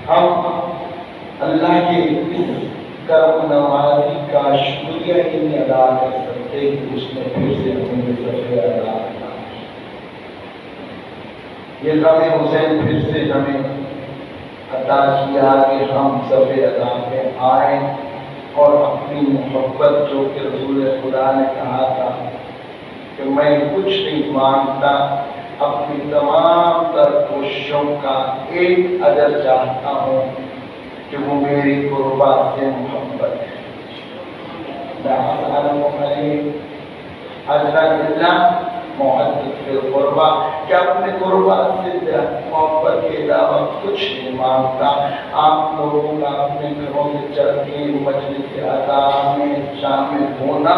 ہم اللہ کے اس کرم نوازی کا شکریہ ہی نہیں ادا کر سکتے کہ اس نے پھر سے ہمیں صفحہ ادا کیا. یہ غم حسین پھر سے ہمیں عطا کیا کہ ہم صفحہ ادا میں آئیں اور اپنی محبت جو کہ رسول خدا نے کہا تھا کہ میں کچھ نہیں مانگتا، اپنی تمام تر کوششوں کا ایک اجر چاہتا ہوں کہ وہ میری قربات سے محبت ہے. محبت کے قربا کہ اپنے قربات سے محبت کے علاوہ کچھ نہیں مانگتا. آپ لوگوں کا اپنے گھروں سے چل کے مجلس ادا میں شامل ہونا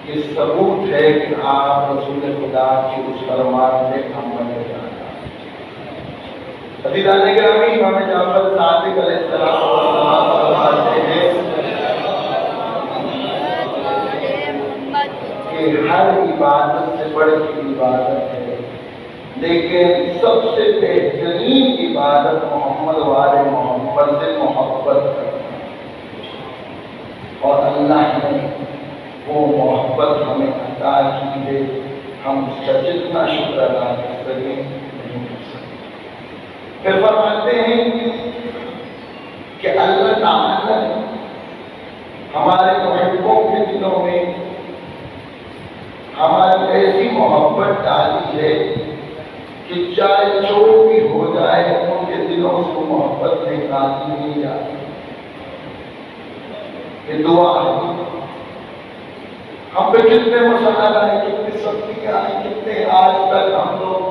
یہ ثبوت ہے کہ آپ رسول خدا کے اس فرمان سے عمل جانا. عزیزان گرامی، امام جعفر صادق علیہ السلام فرماتے ہیں کہ ہر عبادت سے بڑھ کے عبادت ہے، لیکن سب سے بہترین عبادت محمد والے محمد سے محبت کرنا. اور اللہ نے وہ محبت ہمیں عطا کی ہے، ہم اس کا جتنا شکر ادا کر سکیں نہیں کر سکتے. پھر فرماتے ہیں کہ اللہ تعالیٰ نے ہمارے محبوں کے دلوں میں ہماری ایسی محبت ڈالی ہے کہ چاہے جو بھی ہو جائے ان کے دلوں سے محبت نکالی نہیں جاتی. یہ دعا ہے. ہم پہ کتنے مسائل آئے، کتنی سختیاں آئیں، کتنے آج تک ہم لوگ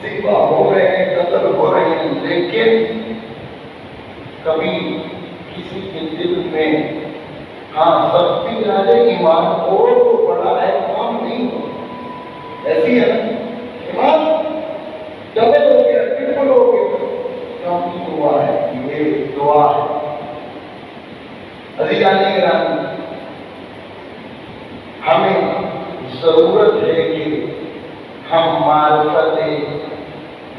ذبح ہو رہے ہیں، قتل ہو رہے ہیں، لیکن کبھی کسی کے دل میں سختی آ جائے ایمان اور تو بڑا ہے کام نہیں ہو. ایسی ہے ایمان ڈبل ہو گیا، ٹرپل ہو گیا، کام کی دعا ہے. یہ دعا ہے. عزیزان گرامی، ہمیں ضرورت ہے کہ ہم معرفت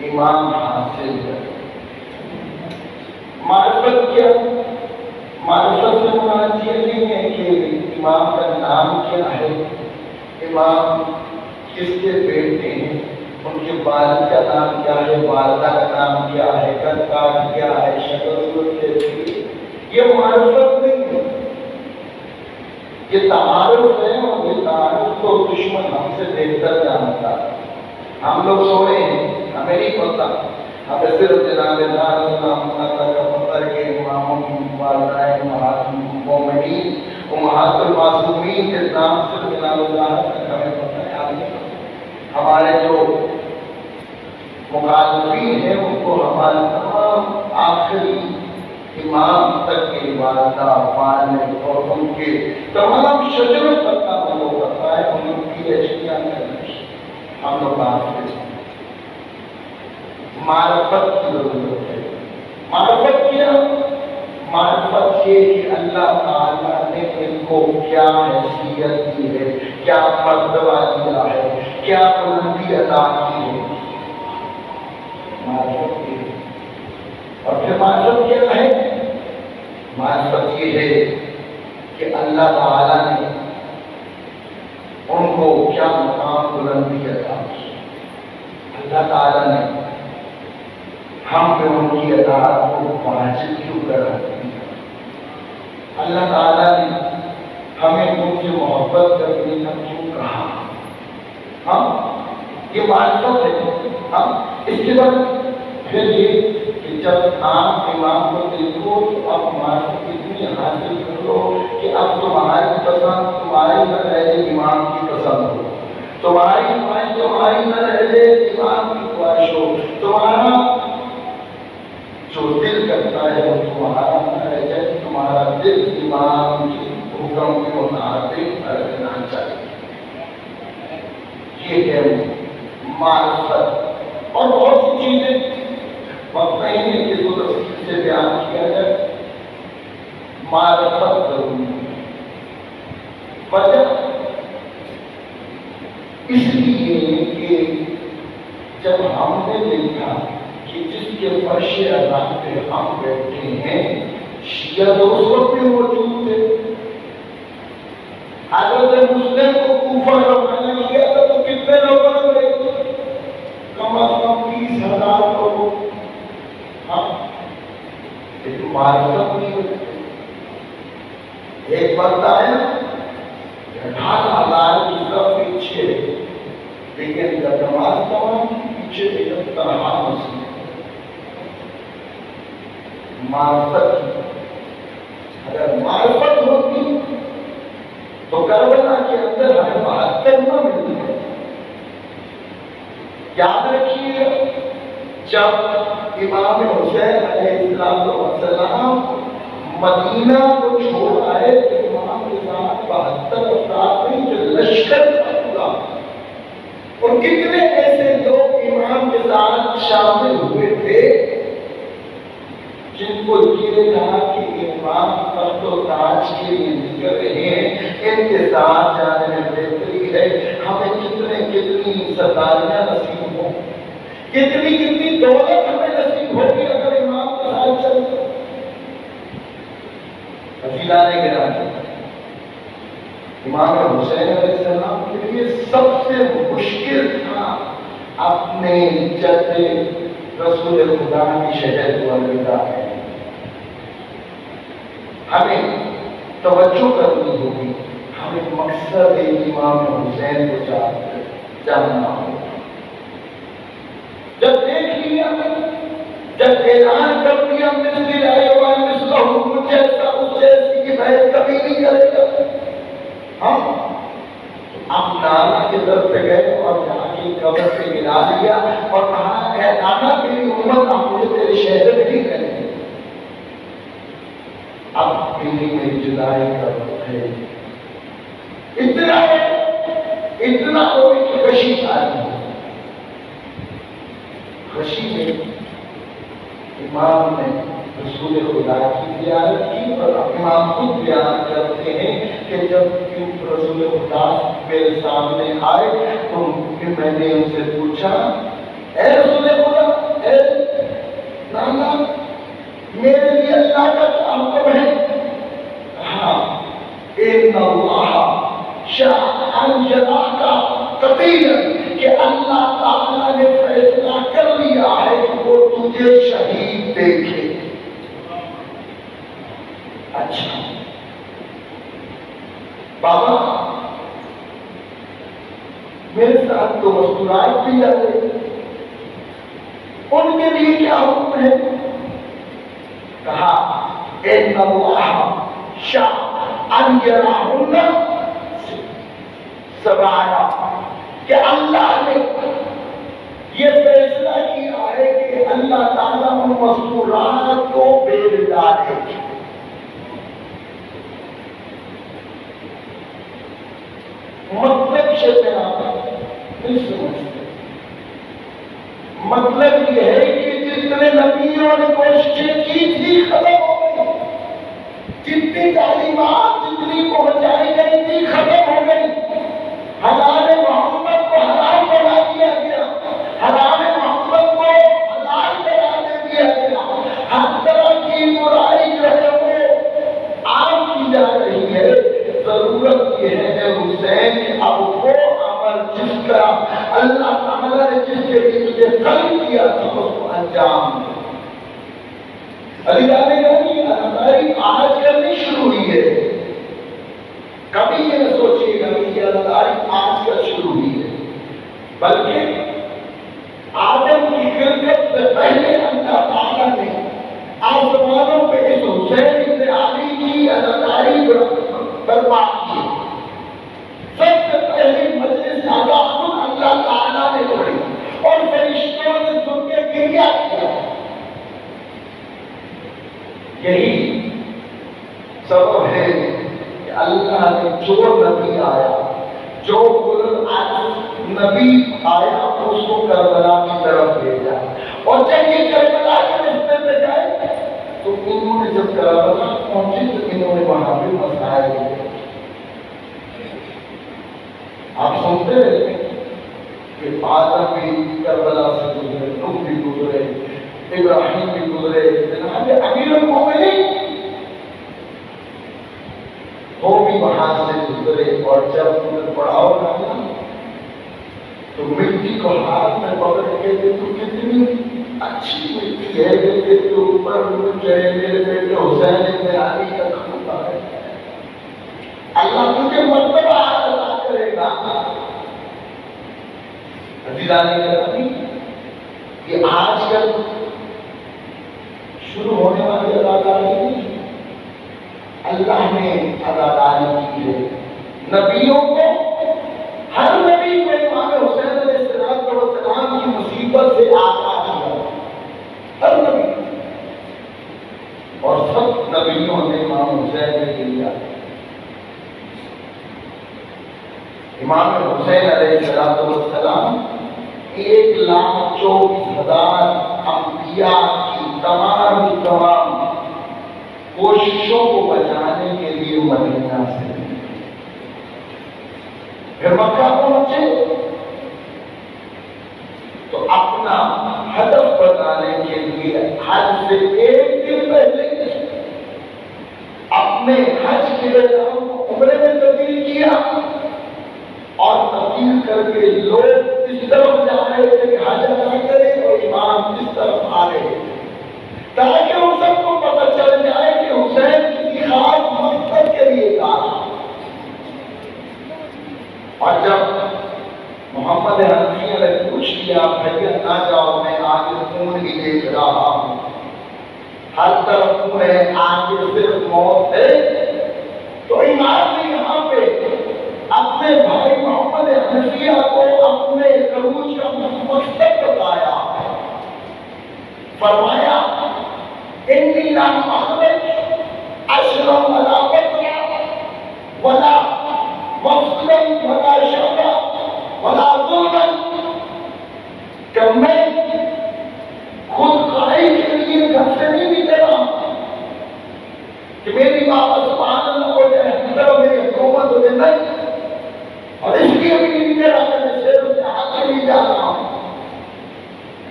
امام حاصل کریں. معرفت کیا؟ معرفت سے مراد یہ نہیں ہے کہ امام کا نام کیا ہے، امام کس کے بیٹے ہیں، ان کے والد کا نام کیا ہے، والدہ کا نام کیا ہے، کام کیا ہے، شکل صورت کیسی ہے. یہ معرفت نہیں ہے، یہ تعارف ہے. اور یہ تعارف تو دشمن ہم سے بہتر جانتا ہے. ہم لوگ سوئے ہیں، ہمیں نہیں پتا، ہمیں صرف جناب اللہ کا پتہ ہے کہ امام والدین مومنین امہات المعصومین کے نام صرف جناب اللہ تک ہمیں پتہ ہے. ہمارے جو مخالفین ہیں ان کو ہمارے تمام آخری امام تک کے والدہ والد اور ان کے تمام شجروں تک کا وہ پتہ ہے. ان کی اشیاء کرنے ہم لوگ آپ معرفت کی ضرورت ہے. معرفت کیا؟ معرفت یہ کہ اللہ تعالیٰ نے ان کو کیا حیثیت دی ہے، کیا مرتبہ دیا ہے، کیا بلندی عطا کی ہے. معرفت یہ ہے. اور پھر معرفت کیا ہے؟ معرفت یہ ہے کہ اللہ تعالیٰ نے ان کو کیا مقام بلندی عطا کی. اللہ تعالیٰ نے ہم پہ ان کی اطاعت کو واجب کیوں کرا دیا. اللہ تعالیٰ نے ہمیں ان سے محبت کرنے کا کیوں کہا. ہم یہ معرفت ہے. ہم اس کے بعد پھر یہ کہ جب عام امام کو دیکھو تو اب معرفت اتنی حاصل کر لو کہ اب تمہاری پسند تمہاری نہ رہ جائے امام کی پسند ہو، تمہاری خواہش تمہاری نہ رہ جائے امام کی خواہش ہو، تمہارا جو دل کرتا ہے وہ تمہارا نہ رہ جائے، تمہارا دل امام کے حکم کے مطابق کرنا چاہیے. یہ ہے معرفت. اور بہت سی چیزیں وقت نہیں ہے کہ کو تفصیل سے بیان کیا جائے. معرفت ضروری ہے. وجہ اس لیے کہ جب ہم نے دیکھا کہ جس کے فرش اذان پہ ہم بیٹھے ہیں، شیعہ تو اس وقت بھی موجود تھے۔ حضرت مسلم کو کوفہ روانہ کیا تھا تو کتنے لوگوں نے گئے؟ کم از کم 20,000 لوگ۔ ہاں لیکن معرفت نہیں ہوتی۔ ایک وقت آیا 18,000 کی طرف پیچھے، لیکن جب نماز تمام کی پیچھے ایک تنہا مسلم معرفت کی۔ اگر معرفت ہوتی تو کربلا کے اندر ہمیں 72 نہ ملتی ہے۔ یاد رکھیے جب امام حسین علیہ السلام مدینہ کو چھوڑ آئے تو امام کے ساتھ 72 افراد نہیں جو لشکر تھا، اور کتنے ایسے لوگ امام کے ساتھ شامل ہوئے تھے جن کو یہ کہا کہ امام تخت و تاج کے لیے نکل رہے ہیں، ان کے ساتھ جانے میں بہتری ہے، ہمیں کتنی سرداریاں نصیب ہوں، کتنی دولت ہمیں نصیب ہوگی اگر امام کے ساتھ چلتے۔ حفیظان گرامی، امام حسین علیہ السلام کے لیے سب سے مشکل تھا اپنے جد رسول خدا کی شجر کو الوداع ہے۔ ہمیں توجہ کرنی ہوگی، ہمیں مقصد امام حسین کو جاننا ہوگا۔ جب دیکھ لیا، جب اعلان کر دیا مثل ایوان مثلہ، جیسا اس جیسی کی بحث کبھی نہیں کرے گا، ہم اب نانا کے در پہ گئے اور جہاں کی قبر پہ گرا دیا اور کہا اے نانا میری امت آپ مجھے تیرے شہر میں نہیں کریں گے، اب میری جدائی کا وقت ہے۔ اتنا ہوئی کہ خشی آئی، خشی میں امام نے رسول خدا کی زیارت کی، اور امام خود بیان کرتے ہیں کہ جب رسول خدا میرے سامنے آئے تو میں نے ان سے پوچھا اے رسول خدا، اے نانا میرے لیے اللہ کا کیا حکم ہے؟ ہاں، ان اللہ شاء ان یراک قتیلا، کہ اللہ تعالیٰ نے فیصلہ کر لیا ہے کہ وہ تجھے شہید دیکھے۔ اچھا بابا میرے ساتھ تو مسکراہٹ بھی آ گئی، ان کے لیے کیا حکم ہے؟ کہا ان اللہ شاء ان یراہن سبعا، کہ اللہ نے یہ فیصلہ کیا ہے کہ اللہ تعالیٰ ان مذکورات کو بیل ڈالے گی۔ مطلب شیطان نہیں سمجھتے، مطلب یہ ہے کہ جتنے نبیوں نے کوششیں کی تھی ختم ہو گئی، جتنی تعلیمات جتنی پہنچائی گئی تھی ختم ہو گئی، حلال محمد کو حرام بنا دیا گیا، حرام محمد کو حلال قرار دیا گیا، ہر طرح کی برائی جو ہے وہ عام کی جا رہی ہے۔ ضرورت یہ ہے حسین کہ اب وہ عمل جس کا اللہ تعالیٰ نے جس کے لیے تجھے خلق کیا تھا اس کو انجام دے۔ علی جانے گانی اداکاری آج کرنی شروع ہوئی ہے، کبھی یہ نہ سوچیے گا کہ یہ اداکاری آج کل شروع ہوئی ہے، بلکہ آدم کی خلقت سے پہلے اللہ تعالیٰ نے آسمانوں پہ اس حسین ابن علی کی اداکاری برپا کی۔ سب سے پہلے مجلس اعلیٰ اللہ تعالیٰ نے پڑھی اور فرشتوں نے سن کے گریہ کیا۔ یہی سبب ہے کہ اللہ نے جو نبی آیا، جو نبی آیا اس کو کربلا کی طرف بھیجا، اور جب یہ کربلا کے راستے پہ جائے تو انہوں نے جب کربلا پہنچی تو انہوں نے وہاں پہ مسائل دیے۔ آپ سنتے رہتے کہ آدم بھی کربلا سے گزرے، نوح بھی گزرے، ابراہیم بھی گزرے، جناب امیر المومنین وہ بھی وہاں سے گزرے، اور جب انہیں پڑاؤ ڈالا تو مٹی کو ہاتھ میں پکڑ کے تو کتنی اچھی مٹی ہے کہ تو اوپر مجھے میرے بیٹے حسین ابن علی کا کھوتا ہے، اللہ تجھے مرتبہ عطا کرے گا۔ عزیزان گرامی، یہ آج کل شروع ہونے والی اداکاری نہیں، اللہ نے اداکاری کی ہے۔ نبیوں کو، ہر نبی کو امام حسین علیہ السلام کی مصیبت سے آگاہ کیا، ہر نبی، اور سب نبیوں نے امام حسین کے لیا۔ امام حسین علیہ السلام 1,24,000 انبیاء کی تمام کوششوں کو بچانے کے لیے مدینہ سے پھر مکہ پہنچے، تو اپنا ہدف بتانے کے لیے حج سے 1 دن پہلے اپنے حج کے احرام کو عمرے میں تبدیل کیا، اور تبدیل کر کے لوگ اس طرف جا رہے تھے کہ حج ادا کرے اور امام اس طرف آ رہے تھے، تاکہ ان سب کو پتہ چل جائے کہ حسین کسی خاص مقصد کے لیے جا رہا۔ اور جب محمد حنفی نے پوچھ لیا بھائی نہ جاؤ، میں آگے خون ہی دیکھ رہا ہوں، ہر طرف خون ہے، آگے صرف موت ہے، تو امام نے یہاں پہ اپنے بھائی محمد حنفیہ کو اپنے خروج کا مقصد بتایا، فرمایا انی لم اخرج اشرا ولا بطرا ولا مفصلا ولا شعبا ولا ظلما، کہ میں خود خواہی کے لیے گھر سے نہیں نکلا کہ میری بابا سبحان اللہ ہو جائے، میری حکومت ہو جائے، نہیں، اور اس لیے بھی نہیں نکلا کہ میں شہروں سے آگے نہیں جا رہا ہوں،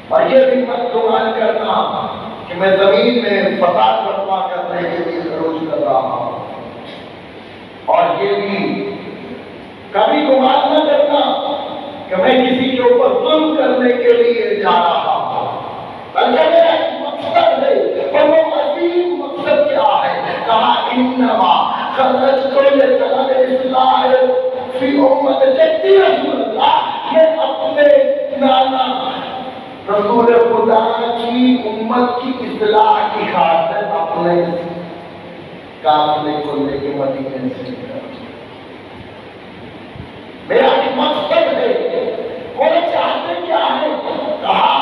اور یہ بھی مت گمان کرنا کہ میں زمین میں فساد برپا کرنے کے لیے خروج کر رہا ہوں، اور یہ بھی کبھی گمان نہ کرنا کہ میں کسی کے اوپر ظلم کرنے کے لیے جا رہا ہوں، بلکہ میرا ایک مقصد ہے، اور وہ عظیم مقصد کیا ہے؟ کہا انما خرجت لطلب الاصلاح فی امت جدی رسول اللہ، میں اپنے نانا رسول خدا کی امت کی اصلاح کی خاطر اپنے قافلے کو لے کے مدینے سے نکلا، میرا ایک مقصد ہے، وہ چاہتے کیا ہے؟ کہا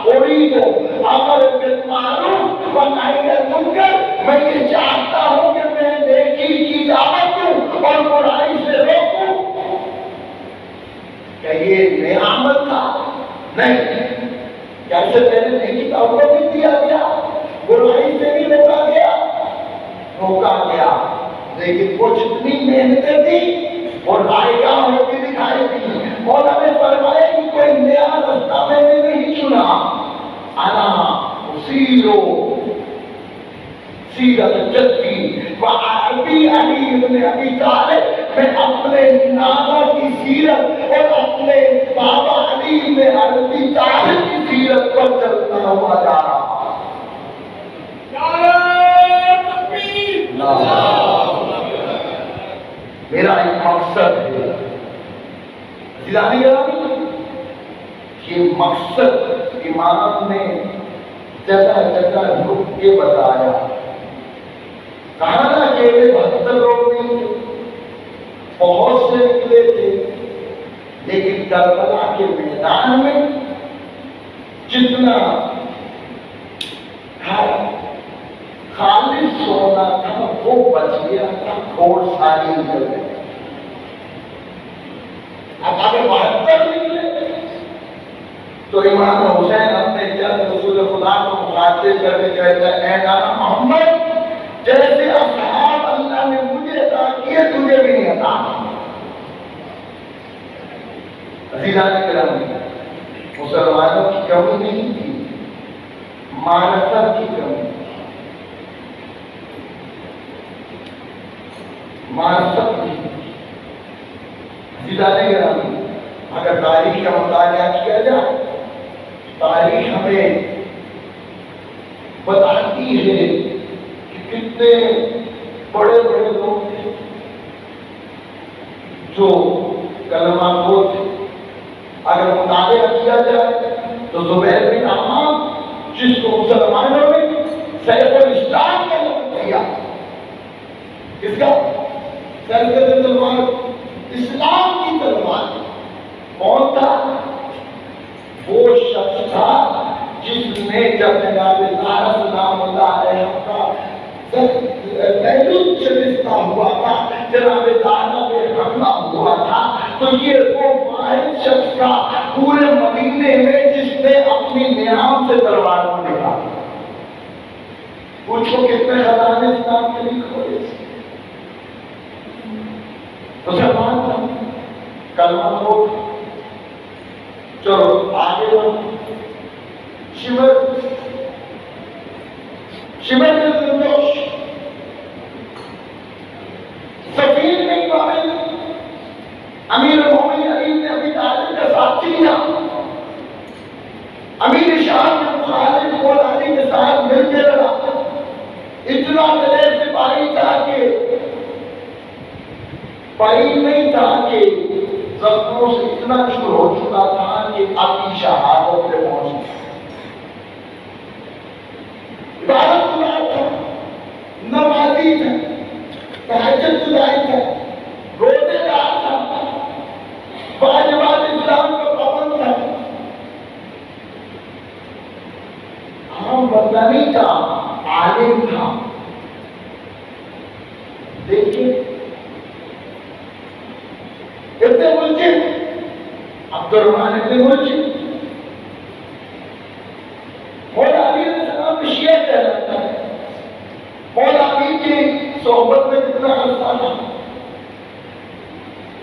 اريد امر بالمعروف ونهي عن المنکر، میں یہ چاہتا ہوں کہ میں نیکی کی دعوت دوں اور برائی سے روکوں۔ کہ یہ نعمت تھا؟ نہیں، کیسے پہلے نیکی کا حکم بھی دیا گیا، برائی سے بھی روکا گیا، لیکن وہ جتنی محنتیں تھی وہ رائگاں ہوتی دکھائی دی، اور ہمیں فرمایا کہ کوئی نیا رستہ میں نے نہیں چنا، انا اسیرو سیرت جدی وابی علی ابن ابی طالب، میں اپنے نانا کی سیرت اور اپنے بابا علی ابن ابی طالب کی سیرت پر چلتا ہوا جا رہا ہوں۔ میرا ایک مقصد ہے، یہ مقصد امام نے جگہ جگہ رک کے بتایا، کہا نا کہ 72 لوگ نہیں تھے، بہت سے نکلے تھے، لیکن کربلا کے میدان میں جتنا خالص سونا تھا وہ بچ گیا تھا، اور ساری نکل گئے۔ اب اگر 72 نکلے تو امام حسین اپنے جد رسول خدا کو مخاطب کر کے کہتا ہے اے نانا محمد، جیسے اصحاب اللہ نے مجھے عطا کیے تجھے بھی نہیں عطا۔ عزیزان کرام، مسلمانوں کی کمی نہیں تھی، معرفت کی کمی، معرفت کی زیادہ گرامی۔ اگر تاریخ کا مطالعہ کیا جائے، تاریخ ہمیں بتاتی ہے کہ کتنے بڑے بڑے لوگ تھے جو کلمہ گو تھے۔ اگر مطالعہ کیا جائے تو زبیر بن عوام، جس کو مسلمانوں نے سیف الاسلام کا نام دیا، کس کا؟ سیف تلوار، اسلام کی تلوار۔ کون تھا؟ وہ شخص تھا جس نے جب جناب زہرا سلام اللہ علیہ کا بیروت شکستہ ہوا تھا، جناب زہرا پہ حملہ ہوا تھا، تو یہ وہ واحد شخص تھا پورے مدینے میں جس نے اپنی نیام سے تلوار کو نکالا۔ پوچھو کتنے خزانے اسلام کے لیے کھولے؟ مسلمان تھا، کلمہ گو تھا۔ چلو آگے بڑھو۔ شمر بن جوش سفیر میں امام امیر المومنین علی بن ابی طالب کا ساتھ لیا۔ امیر شام نے خالد بن علی کے ساتھ مل کے لڑا۔ اتنا دلیر سپاہی تھا کہ بعید نہیں تھا کہ زخموں سے اتنا شروع ہو چکا تھا کہ اپنی شہادت پہ پہنچ گیا۔ عبادت گزار تھا، نمازی تھا، تہجد گزاری تھا، روزے دار تھا، واجبات اسلام کا پابند تھا، عام بندہ نہیں تھا، عالم تھا۔ دیکھیے ابن ملجم، عبد الرحمن ابن ملجم، مولا علی علیہ السلام شیعہ کہلاتا ہے۔ مولا علی کی صحبت میں کتنا عرصہ تھا،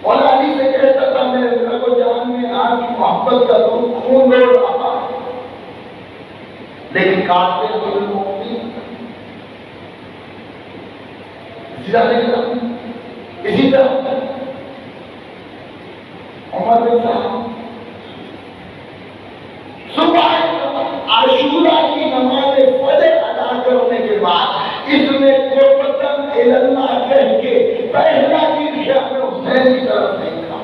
مولا علی سے کہتا تھا میرے کو جان میں آپ کی محبت کا دودھ خون دوڑ رہا ہے، لیکن کاٹتے ہوئے المؤمنین اسی طرح عمر بن صاحب صبح عاشورہ کی نماز فجر ادا کرنے کے بعد اس نے قربتاً اللہ کہہ کے پہلا تیریا میں حسین کی طرف دیکھا۔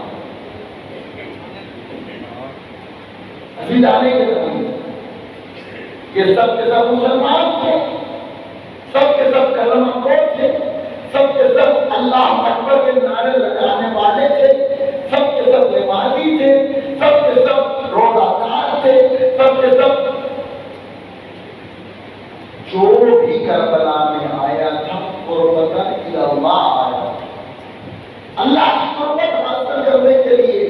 ابھی جانے کے بعد یہ سب کے سب مسلمان تھے، سب کے سب کلمہ گو تھے، سب کے سب اللہ اکبر کے نعرے لگانے والے تھے، سب کے سب نمازی تھے، سب کے سب روزہ دار تھے، سب کے سب جو بھی کربلا میں آیا تھا قربتاً الی اللہ آیا تھا۔ اللہ کی قربت حاصل کرنے کے لیے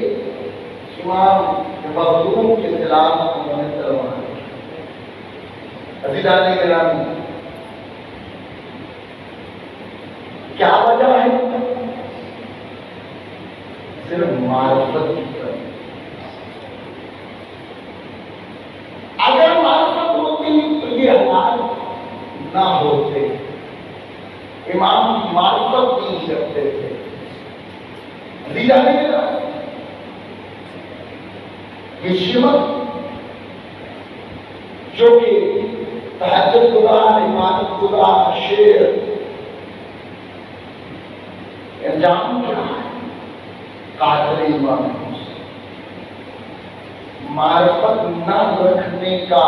امام مظلوم کے خلاف انہوں نے تلوار عزیزان گرامی، کیا وجہ ہے؟ صرف معرفت کی کمی۔ اگر معرفت ہوتی تو یہ حالات نہ ہوتے۔ امام کی معرفت نہیں کرتے تھے۔ عزیزان گرامی، یہ شمر جو کہ تہجد گزار، عبادت گزار، شیر، انجام کیا ہے؟ قاتل امام حسین۔ معرفت نہ رکھنے کا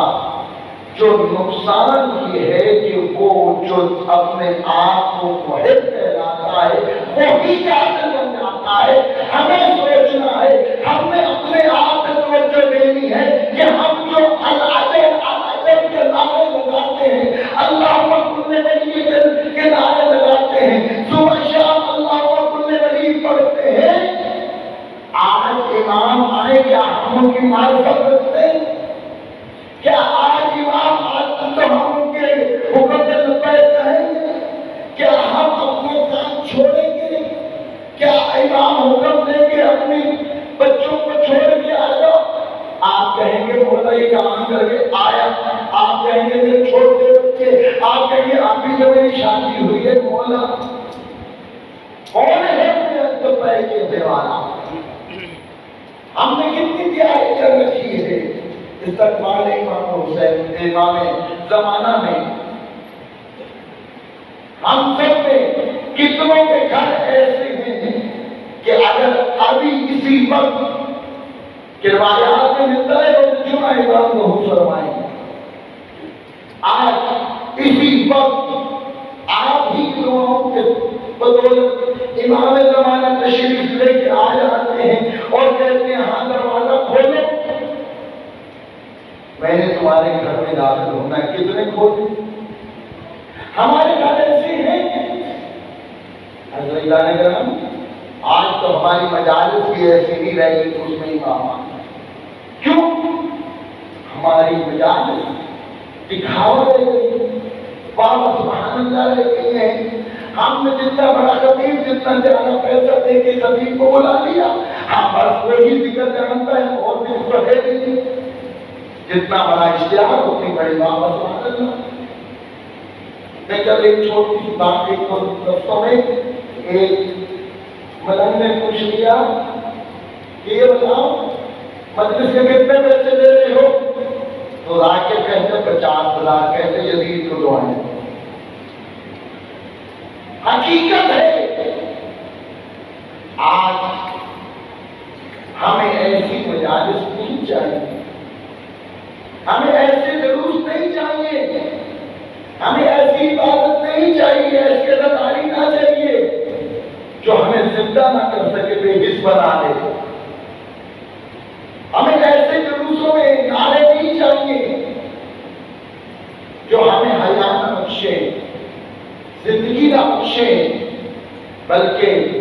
جو نقصان یہ ہے کہ وہ جو اپنے آپ کو محب کہلاتا ہے وہی قاتل بن جاتا ہے۔ ہمیں سوچنا ہے، ہم نے اپنے آپ کو توجہ دینی ہے کہ ہم جو العجب کے نعرے لگاتے ہیں، اللہم کل ولی کے نعرے لگاتے ہیں، صبح شام اللہم کل ولی پڑھتے ہیں، آج امام آئے کیا ہم ان کی معرفت رکھتے ہیں؟ کیا آج امام آج تو ہم ان کے حکم سے لبیک کہیں گے؟ کیا ہم اپنے کام چھوڑیں گے؟ کیا امام حکم دیں گے والا، ہم نے کتنی تیاری کر رکھی ہے استقبال امام حسین امام زمانہ میں. ہم سب میں کتنوں کے گھر ایسے ہیں کہ اگر ابھی اسی وقت کہ روایات میں ملتا ہے روز جمعہ امام ظہور فرمائیں، آج اسی وقت آپ ہی دعاؤں کے بدولت امام زمانہ تشریف لے کے آ جاتے ہیں اور کہتے ہیں ہاں دروازہ کھولو، میں نے تمہارے گھر میں داخل ہونا ہے. کتنے کھولے؟ ہمارے گھر ایسے ہیں. حضرت کرام آج تو ہماری مجالس بھی ایسی نہیں رہی کہ اس میں امام آنا. کیوں؟ ہماری مجالس دکھاوا رہ گئی، بابا سبحان اللہ رہ گئی ہے. ہم نے جتنا بڑا خطیب جتنا زیادہ پیسہ دے کے خطیب کو بلا لیا، ہم بس وہی ذکر جانتا ہے اور بھی بڑھے نہیں. جتنا بڑا اشتہار اتنی بڑی بابا سبحان اللہ. میں کل ایک چھوٹی سی بات ایک دوستوں میں ایک ملنگ نے پوچھ لیا کہ یہ بتاؤ مجلس کے کتنے پیسے دے رہے ہو؟ تو راکب کہتے 50,000، کہتے یزید کو دعائیں. حقیقت ہے آج ہمیں ایسی مجالس نہیں چاہیے، ہمیں ایسے جلوس نہیں چاہیے، ہمیں ایسی عبادت نہیں چاہیے، ایسی اداکاری نہ چاہیے جو ہمیں زندہ نہ کر سکے، بے حس بنا دے. ہمیں ایسے جلوسوں میں نعرے نہیں چاہیے جو ہمیں حیا نہ بخشے، زندگی نہ بخشے، بلکہ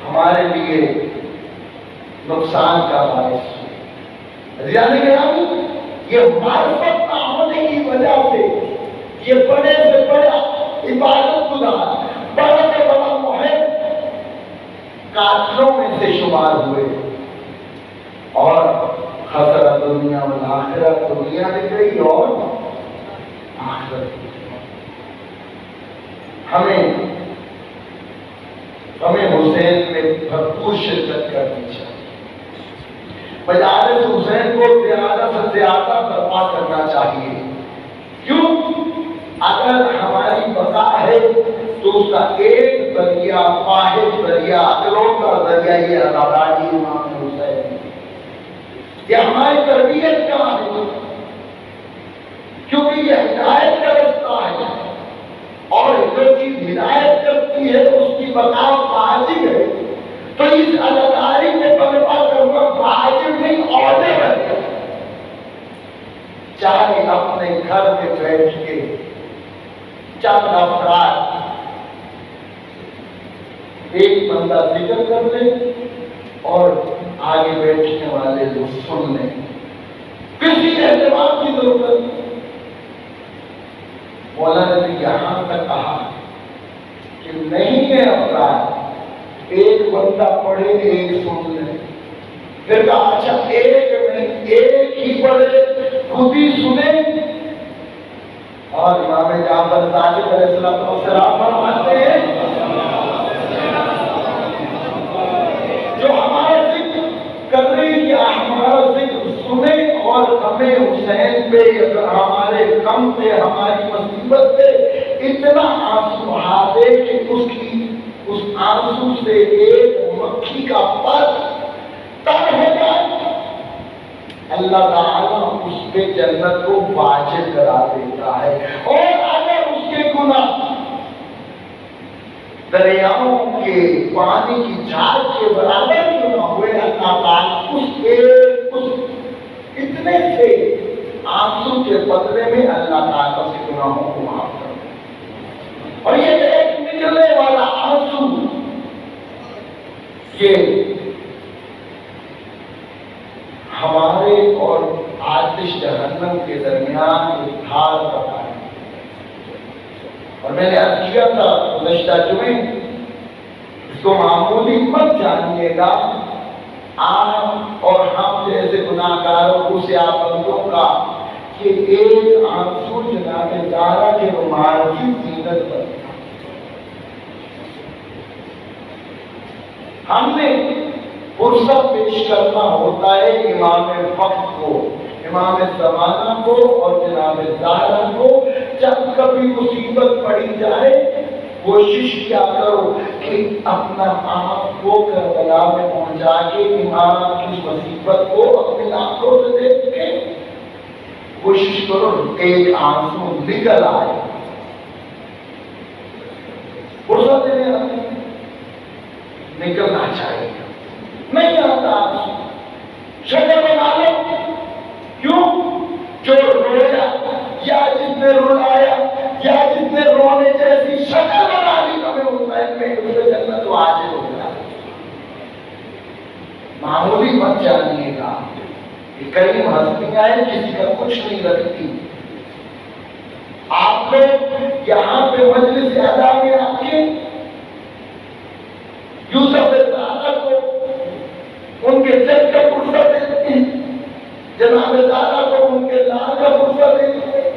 ہمارے لیے نقصان کا باعث ہو. عزیزان گرامی، یہ معرفت نہ ہونے کی وجہ سے یہ بڑے سے بڑا عبادت گزار، بڑا سے بڑا محب قاتلوں میں سے شمار ہوئے اور خسر دنیا والآخرت، دنیا میں گئی اور آخرت. ہمیں حسین میں بھرپور شرکت کرنی چاہیے. مجالس حسین کو زیادہ سے زیادہ برپا کرنا چاہیے. کیوں؟ اگر ہماری بقا ہے تو اس کا ایک ذریعہ، واحد ذریعہ، عقلوں کا ذریعہ یہ اداکاری امام حسین. یہ ہماری تربیت کا ہے، کیونکہ یہ ہدایت کا رستہ ہے اور جو چیز ہدایت کرتی ہے اس کی بقا واجب ہے. تو اس اداکاری میں برپا کرنا واجب نہیں، عہدہ ہے. چاہے اپنے گھر میں بیٹھ کے چند افراد ایک بندہ ذکر کر لے اور آگے بیٹھنے والے لوگ سن لیں، کسی اہتمام کی ضرورت نہیں. مولانا نے یہاں تک کہا کہ نہیں ہے افراد، ایک بندہ پڑھے ایک سن لے. پھر کہا اچھا ایک نہیں، ایک ہی پڑھے خود ہی سنے. اور امام جعفر صادق علیہ السلام فرماتے ہیں جو ہمارا ذکر کر رہی ہے ہمارا ذکر سنے اور ہمیں حسین پہ، ہمارے غم پہ، ہماری مصیبت پہ اتنا آنسو بہا دے کہ اس آنسو سے ایک مکھی کا پر تر ہو جائے، اللہ تعالیٰ اس پہ جنت کو واجب کرا دیتا ہے. اور اگر اس کے گناہ دریاؤں کے پانی کی جھاگ کے برابر کیوں نہ ہوئے، اللہ تعالیٰ اس اتنے سے آنسو کے بدلے میں اللہ تعالیٰ سے گناہوں کو معاف کر دے. اور یہ ایک نکلنے والا آنسو یہ ہمارے اور آتش جہنم کے درمیان ایک دھار کا پانی. اور میں نے عرض کیا تھا گزشتہ جمعے، اس کو معمولی مت جانیے گا. آپ اور ہم جیسے گناہگاروں کو سیاہ بندوں کا یہ ایک آنسو جناب زہرا کے رومال کی زینت بنتا. ہم نے فرصت پیش کرنا ہوتا ہے امام وقت کو، امام زمانہ کو اور جناب زہرا کو۔ جب کبھی مصیبت پڑی جائے کوشش کیا کرو کہ اپنا آپ کو کربلا میں پہنچا کے امام کی مصیبت کو اپنی آنکھوں سے دیکھ کے کوشش کرو ایک آنسو نکل آئے۔ فرصت نکلنا چاہیے، نہیں آتا آنسو شکل بنا لو۔ کیوں؟ جو رویا یا جس نے رلایا یا جس نے رونے جیسی شکل بنا لی ہمیں حسین میں اسے جنت تو حاصل ہو گیا۔ معمولی مت جانیے گا، یہ کریم ہستیاں ہیں کسی کا کچھ نہیں رکھتی۔ آپ لوگ یہاں پہ مجلس ادا میں آ کے یوسف زادہ کو ان کے جج کا فرصت دیتے ہیں، جناب زادہ کو ان کے لال کا فرصت دیتے ہیں۔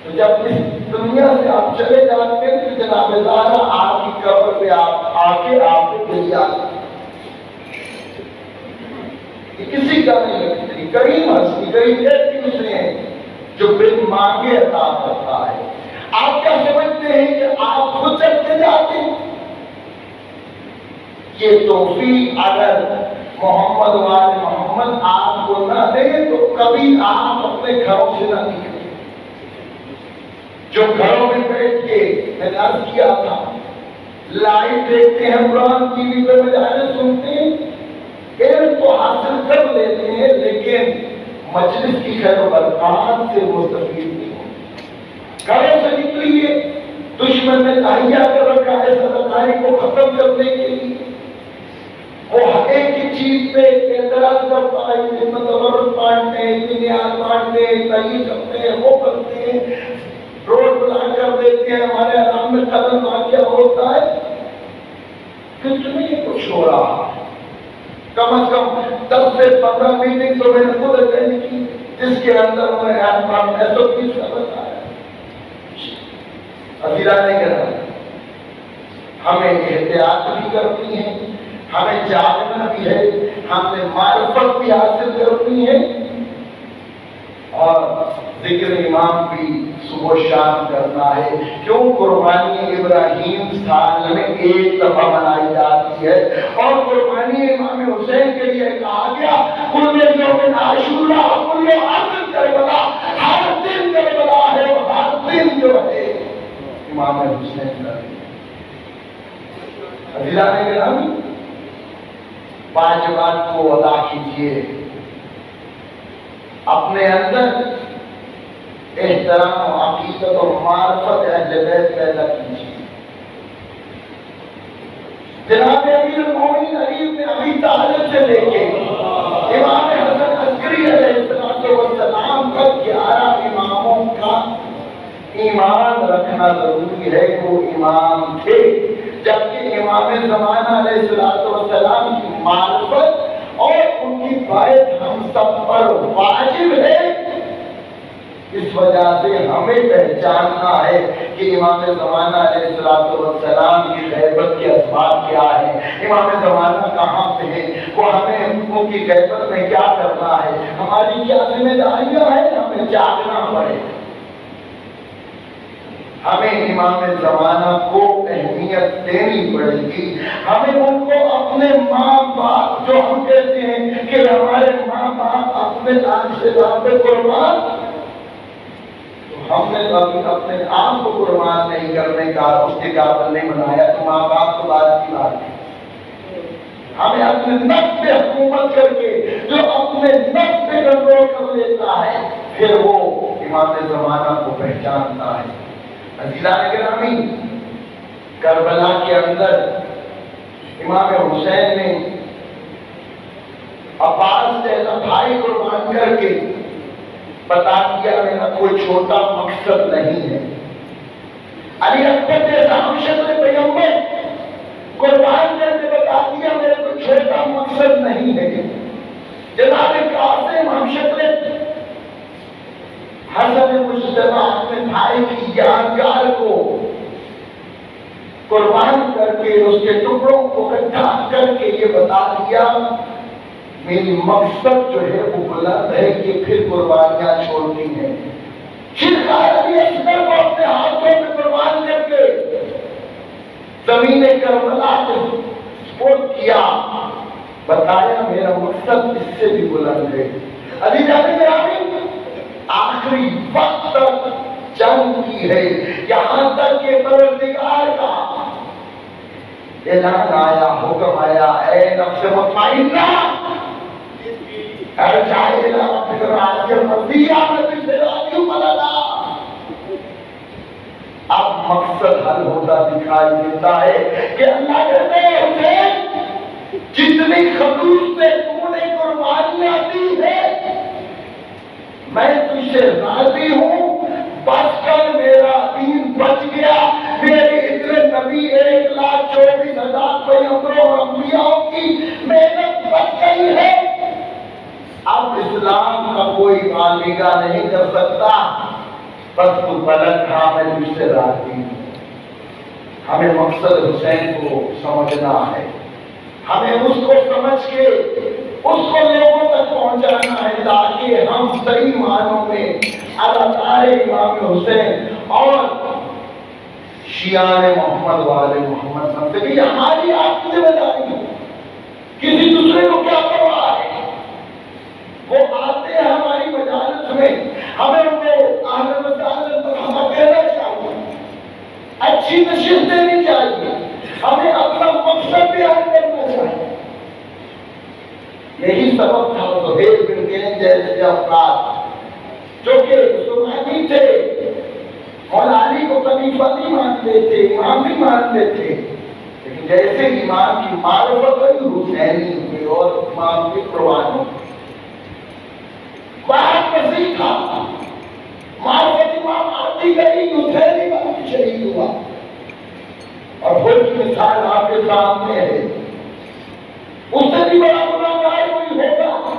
تو جب اس دنیا سے آپ چلے جاتے ہیں تو جناب زادہ آپ کی قبر پہ آپ آ کے آپ کو دے جاتے ہیں۔ یہ کسی کا نہیں لگتی، کریم ہستی کریم ایسی اس نے جو بن مانگے عطا کرتا ہے۔ آپ کیا سمجھتے ہیں کہ آپ خود چلتے جاتے ہیں؟ یہ توفیق اگر محمد وال محمد آپ کو نہ دے تو کبھی آپ اپنے گھروں سے نہ نکلیں۔ جو گھروں میں بیٹھ کے میں نے عرض کیا تھا لائیو دیکھتے ہیں، قرآن ٹی وی پہ مجالس سنتے ہیں، علم تو حاصل کر لیتے ہیں لیکن مجلس کی خیر و برکات سے مستفید نہیں ہو۔ گھروں سے نکلیے، دشمن نے تہیا کر رکھا ہے سرداری کو ختم کرنے کے لیے، وہ ایک ہی چیز پہ اعتراض کرتا ہے، تبرک بانٹتے ہیں، نیاز بانٹتے ہیں، تحریر کرتے ہیں، وہ کرتے ہیں، روڈ بلاک کر دیتے ہیں، ہمارے آرام میں قدم واقعہ ہوتا ہے۔ کتنی کچھ ہو رہا ہے، کم از کم 10 سے 15 میٹنگ تو میں نے خود اٹینڈ کی جس کے اندر میں SOP کا بتایا۔ عزیزان کرام، ہمیں احتیاط بھی کرنی ہے، ہمیں جاگنا بھی ہے، ہمیں معرفت بھی حاصل کرنی ہے اور ذکر امام بھی صبح شام کرنا ہے۔ کیوں؟ قربانی ابراہیم سال میں ایک دفعہ منائی جاتی ہے اور قربانی امام حسین کے لیے کہا گیا کل یوم عاشورا کل عصر کربلا، ہر دن کربلا ہے اور ہر دن جو ہے امام حسین کا۔ عزیزان گرامی، واجبات کو ادا کیجیے، اپنے اندر احترام و عقیدت اور معرفت اہل بیت پیدا کیجیے۔ جناب امیر المومنین علی بن ابی طالب سے لے کے امام حسن عسکری علیہ السلام کا 11 اماموں کا ایمان رکھنا ضروری ہے۔ وہ امام تھے، جبکہ امام زمانہ علیہ السلام کی معرفت اور ان کی بیعت ہم سب پر واجب ہے۔ اس وجہ سے ہمیں پہچاننا ہے کہ امام زمانہ علیہ السلام کی غیبت کے اسباب کیا ہیں، امام زمانہ کہاں پہ ہیں، وہ ہمیں ان کی غیبت میں کیا کرنا ہے، ہماری کیا ذمہ داریاں ہیں، ہمیں جاگنا پڑے۔ ہمیں امام زمانہ کو اہمیت دینی پڑے گی، ہمیں ان کو اپنے ماں باپ، جو ہم کہتے ہیں کہ ہمارے ماں باپ اپنے رشتےدار پہ قربان، ہم نے کبھی اپنے آپ کو قربان نہیں کرنے کا اس کے قابل نہیں بنایا تو ماں باپ کو بات کی بات ہے۔ ہمیں اپنے نفس پہ حکومت کر کے جو اپنے نفس پہ کنٹرول کر لیتا ہے پھر وہ امام زمانہ کو پہچانتا ہے۔ عزیزان گرامی، کربلا کے اندر امام حسین نے عباس جیسا بھائی قربان کر کے بتا دیا میرا کوئی چھوٹا مقصد نہیں ہے۔ علی اکبر جیسا ہمشکل پیغمبر قربان کر کے بتا دیا میرا کوئی چھوٹا مقصد نہیں ہے۔ جناب قاسم ہمشکل حسن مجتبی اپنے بھائی کی یادگار کو قربان کر کے اس کے ٹکڑوں کو اکٹھا کر کے یہ بتا دیا میری مقصد جو ہے وہ بلند ہے کہ پھر قربانیاں چھوڑتی ہیں. شرکت علی اصغر کو اپنے ہاتھوں میں قربان کر کے زمین کربلا کو سپورٹ کیا, بتایا میرا مقصد اس سے بھی بلند ہے. علی جان گرامی آخری وقت تک جنگ کی ہے, یہاں تک کہ پروردگار کا اعلان آیا, حکم آیا, اے نفس مطمئنہ ارجع الی ربک راضیہ مرضیہ بشراری مللا. اب مقصد حل ہوتا دکھائی دیتا ہے کہ اللہ کہتے ہیں جتنی خلوص سے تم نے قربانیاں دی ہے میں تجھ سے راضی ہوں, بچ کر میرا دین بچ گیا, میرے اتنے نبی 1,24,000 پیغمبروں اور انبیاء کی محنت بچ گئی ہے. اب اسلام کا کوئی معالجہ نہیں کر سکتا, بس تو پلٹ کھا میں تجھ سے راضی ہوں. ہمیں مقصد حسین کو سمجھنا ہے, ہمیں اس کو سمجھ کے اس کو لوگوں تک پہنچانا ہے تاکہ ہم صحیح معنوں میں اداکار امام حسین اور شیعان محمد والے محمد سمجھتے کہ یہ ہماری آپ کی ذمہ داری ہے, کسی دوسرے کو کیا پرواہ ہے. وہ آتے ہیں ہماری مجالس میں, ہمیں ان کو اہلا و سہلا مرحبا کہنا چاہیے, اچھی نشست دینی چاہیے, ہمیں اپنا مقصد بیان کرنا چاہیے. یہی سبب تھا زہیر بن کین جیسے افراد جو کہ مسلمان تھے, مولا علی کو خلیفہ نہیں مانتے تھے, امام نہیں مانتے تھے, لیکن جیسے امام کی معرفت ہوئی حسینی ہوئی اور امام کی قربانی ہوئی. بہت وسیع تھا, معرفت امام آتی گئی, حسینی امام شہید ہوا. اور خود کی مثال آپ کے سامنے ہے, اس سے بھی بڑا گناہگار کوئی ہوگا,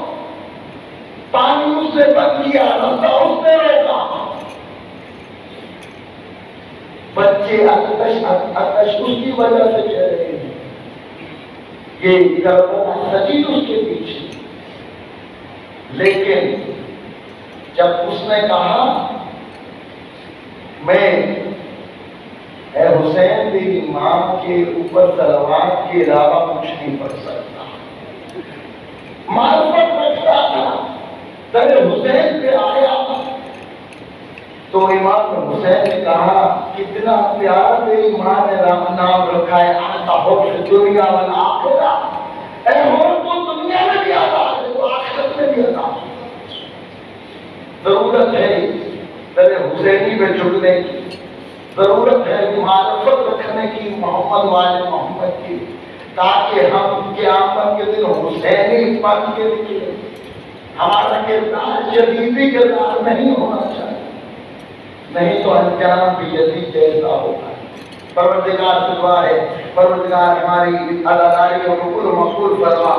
پانی اس سے بند کیا, رستہ اس نے روکا, بچے آتش اس کی وجہ سے کہہ رہے ہیں, یہ کربلا سجید اس کے پیچھے. لیکن جب اس نے کہا میں اے حسین تیری ماں کے اوپر صلوات کے علاوہ کچھ نہیں پڑھ سکتا, معرفت رکھتا تھا, تیرے حسین پہ آیا تو امام حسین نے کہا کتنا پیارا تیری ماں نے نام رکھا ہے, آتا ہو دنیا والآخرہ, اے ہو تو دنیا میں بھی آتا ہے تو آخرت میں بھی آتا. ضرورت ہے تیرے حسینی پہ جھکنے کی, ضرورت ہے معرفت رکھنے کی محمد والے محمد کی, تاکہ ہم قیامت کے دن حسینی بن کے نکلے. ہمارا کردار یزیدی کردار نہیں ہونا چاہیے, نہیں تو انجام بھی یزید جیسا ہوگا. پروردگار سے دعا ہے, پروردگار ہماری اداکاری کو قبول مقبول فرما.